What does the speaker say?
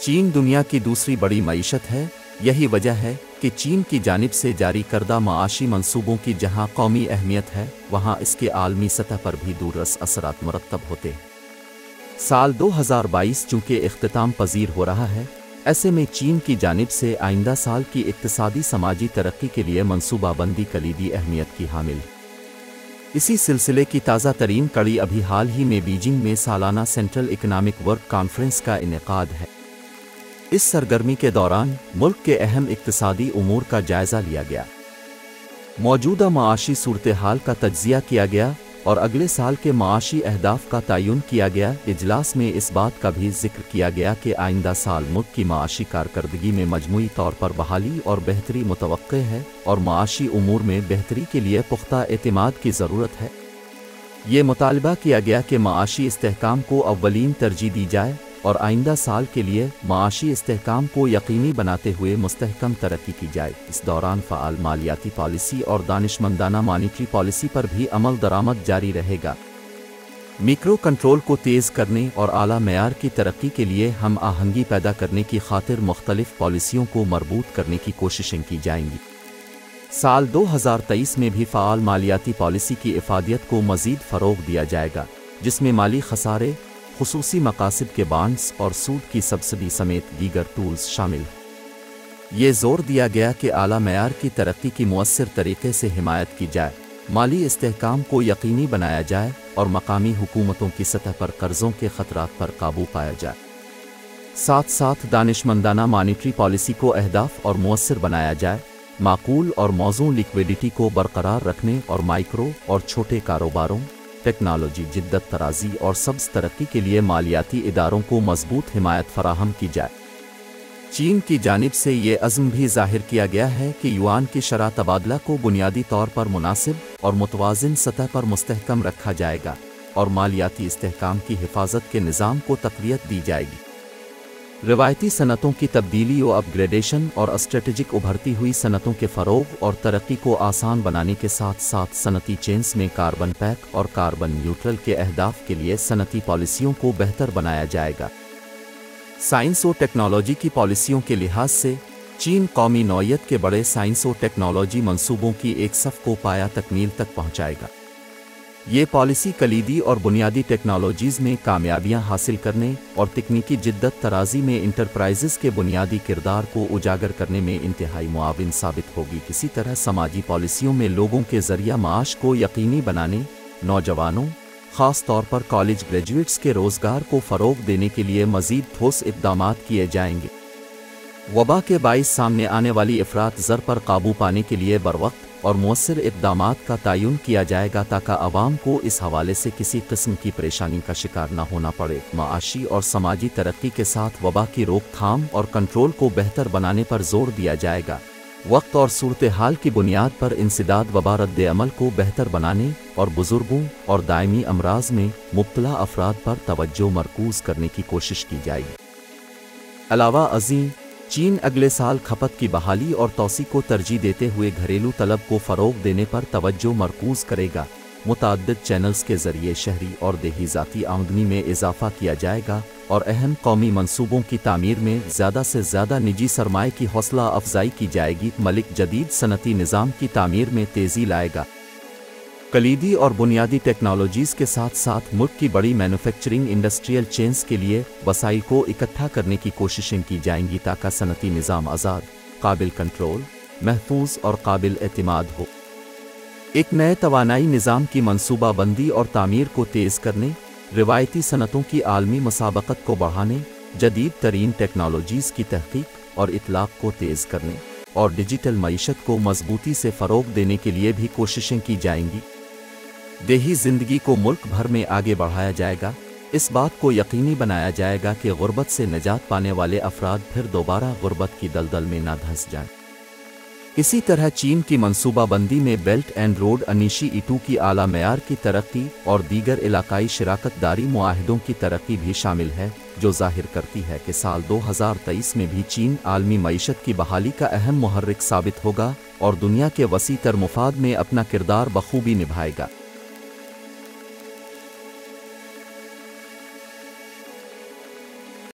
چین دنیا کی دوسری بڑی معیشت ہے۔ یہی وجہ ہے کہ چین کی جانب سے جاری کردہ معاشی منصوبوں کی جہاں قومی اہمیت ہے، وہاں اس کے عالمی سطح پر بھی دوررس اثرات مرتب ہوتے ہیں۔ سال 2022 چونکہ اختتام پذیر ہو رہا ہے، ایسے میں چین کی جانب سے آئندہ سال کی اقتصادی سماجی ترقی کے لیے منصوبہ بندی کلیدی اہمیت کی حامل ہے۔ اسی سلسلے کی تازہ ترین کڑی ابھی حال ہی میں بیجنگ میں سالانہ سینٹرل اکنامک ورک کانفرنس کا انعقاد ہے۔ اس سرگرمی کے دوران ملک کے اہم اقتصادی امور کا جائزہ لیا گیا، موجودہ معاشی صورتحال کا تجزیہ کیا گیا اور اگلے سال کے معاشی اہداف کا تعین کیا گیا۔ اجلاس میں اس بات کا بھی ذکر کیا گیا کہ آئندہ سال ملک کی معاشی کارکردگی میں مجموعی طور پر بحالی اور بہتری متوقع ہے اور معاشی امور میں بہتری کے لیے پختہ اعتماد کی ضرورت ہے۔ یہ مطالبہ کیا گیا کہ معاشی استحکام کو اولین ترجیح دی جائے اور آئندہ سال کے لیے معاشی استحکام کو یقینی بناتے ہوئے مستحکم ترقی کی جائے۔ اس دوران فعال مالیاتی پالیسی اور دانشمندانہ مانیٹری پالیسی پر بھی عمل درآمد جاری رہے گا۔ میکرو کنٹرول کو تیز کرنے اور اعلیٰ معیار کی ترقی کے لیے ہم آہنگی پیدا کرنے کی خاطر مختلف پالیسیوں کو مربوط کرنے کی کوششیں کی جائیں گی۔ سال 2023 میں بھی فعال مالیاتی پالیسی کی افادیت کو مزید فروغ دیا جائے گا، جس میں مالی خسارے، خصوصی مقاصد کے بانڈز اور سود کی سبسڈی سمیت دیگر ٹولز شامل ہیں۔ یہ زور دیا گیا کہ اعلیٰ معیار کی ترقی کی مؤثر طریقے سے حمایت کی جائے، مالی استحکام کو یقینی بنایا جائے اور مقامی حکومتوں کی سطح پر قرضوں کے خطرات پر قابو پایا جائے۔ ساتھ ساتھ دانشمندانہ مانیٹری پالیسی کو اہداف اور مؤثر بنایا جائے، معقول اور موزوں لیکویڈیٹی کو برقرار رکھنے اور مائکرو اور چھوٹے کاروباروں، ٹیکنالوجی جدت طرازی اور سبز ترقی کے لیے مالیاتی اداروں کو مضبوط حمایت فراہم کی جائے۔ چین کی جانب سے یہ عزم بھی ظاہر کیا گیا ہے کہ یوان کی شرح تبادلہ کو بنیادی طور پر مناسب اور متوازن سطح پر مستحکم رکھا جائے گا اور مالیاتی استحکام کی حفاظت کے نظام کو تقویت دی جائے گی۔ روایتی صنعتوں کی تبدیلی و اپ گریڈیشن اور اسٹریٹجک ابھرتی ہوئی صنعتوں کے فروغ اور ترقی کو آسان بنانے کے ساتھ ساتھ صنعتی چینز میں کاربن پیک اور کاربن نیوٹرل کے اہداف کے لیے صنعتی پالیسیوں کو بہتر بنایا جائے گا۔ سائنس و ٹیکنالوجی کی پالیسیوں کے لحاظ سے چین قومی نوعیت کے بڑے سائنس و ٹیکنالوجی منصوبوں کی ایک صف کو پایہ تکمیل تک پہنچائے گا۔ یہ پالیسی کلیدی اور بنیادی ٹیکنالوجیز میں کامیابیاں حاصل کرنے اور تکنیکی جدت طرازی میں انٹرپرائزز کے بنیادی کردار کو اجاگر کرنے میں انتہائی معاون ثابت ہوگی۔ اسی طرح سماجی پالیسیوں میں لوگوں کے ذریعہ معاش کو یقینی بنانے، نوجوانوں، خاص طور پر کالج گریجویٹس کے روزگار کو فروغ دینے کے لیے مزید ٹھوس اقدامات کیے جائیں گے۔ وبا کے باعث سامنے آنے والی افراط زر پر قابو پانے کے لیے بروقت اور مؤثر اقدامات کا تعین کیا جائے گا تاکہ عوام کو اس حوالے سے کسی قسم کی پریشانی کا شکار نہ ہونا پڑے۔ معاشی اور سماجی ترقی کے ساتھ وبا کی روک تھام اور کنٹرول کو بہتر بنانے پر زور دیا جائے گا۔ وقت اور صورتحال کی بنیاد پر انسداد وبا رد عمل کو بہتر بنانے اور بزرگوں اور دائمی امراض میں مبتلا افراد پر توجہ مرکوز کرنے کی کوشش کی جائے گی۔ علاوہ ازیں، چین اگلے سال کھپت کی بحالی اور توسیع کو ترجیح دیتے ہوئے گھریلو طلب کو فروغ دینے پر توجہ مرکوز کرے گا۔ متعدد چینلز کے ذریعے شہری اور دیہی ذاتی آمدنی میں اضافہ کیا جائے گا اور اہم قومی منصوبوں کی تعمیر میں زیادہ سے زیادہ نجی سرمائے کی حوصلہ افزائی کی جائے گی۔ ملک جدید صنعتی نظام کی تعمیر میں تیزی لائے گا۔ کلیدی اور بنیادی ٹیکنالوجیز کے ساتھ ساتھ ملک کی بڑی مینوفیکچرنگ انڈسٹریل چینز کے لیے وسائل کو اکٹھا کرنے کی کوششیں کی جائیں گی تاکہ صنعتی نظام آزاد، قابل کنٹرول، محفوظ اور قابل اعتماد ہو۔ ایک نئے توانائی نظام کی منصوبہ بندی اور تعمیر کو تیز کرنے، روایتی صنعتوں کی عالمی مسابقت کو بڑھانے، جدید ترین ٹیکنالوجیز کی تحقیق اور اطلاق کو تیز کرنے اور ڈیجیٹل معیشت کو مضبوطی سے فروغ دینے کے لیے بھی کوششیں کی جائیں گی۔ دیہی زندگی کو ملک بھر میں آگے بڑھایا جائے گا۔ اس بات کو یقینی بنایا جائے گا کہ غربت سے نجات پانے والے افراد پھر دوبارہ غربت کی دلدل میں نہ دھنس جائیں۔ اسی طرح چین کی منصوبہ بندی میں بیلٹ اینڈ روڈ انیشیٹو کی اعلیٰ معیار کی ترقی اور دیگر علاقائی شراکت داری معاہدوں کی ترقی بھی شامل ہے، جو ظاہر کرتی ہے کہ سال 2023 میں بھی چین عالمی معیشت کی بحالی کا اہم محرک ثابت ہوگا اور دنیا کے وسیع تر مفاد میں اپنا کردار بخوبی نبھائے گا۔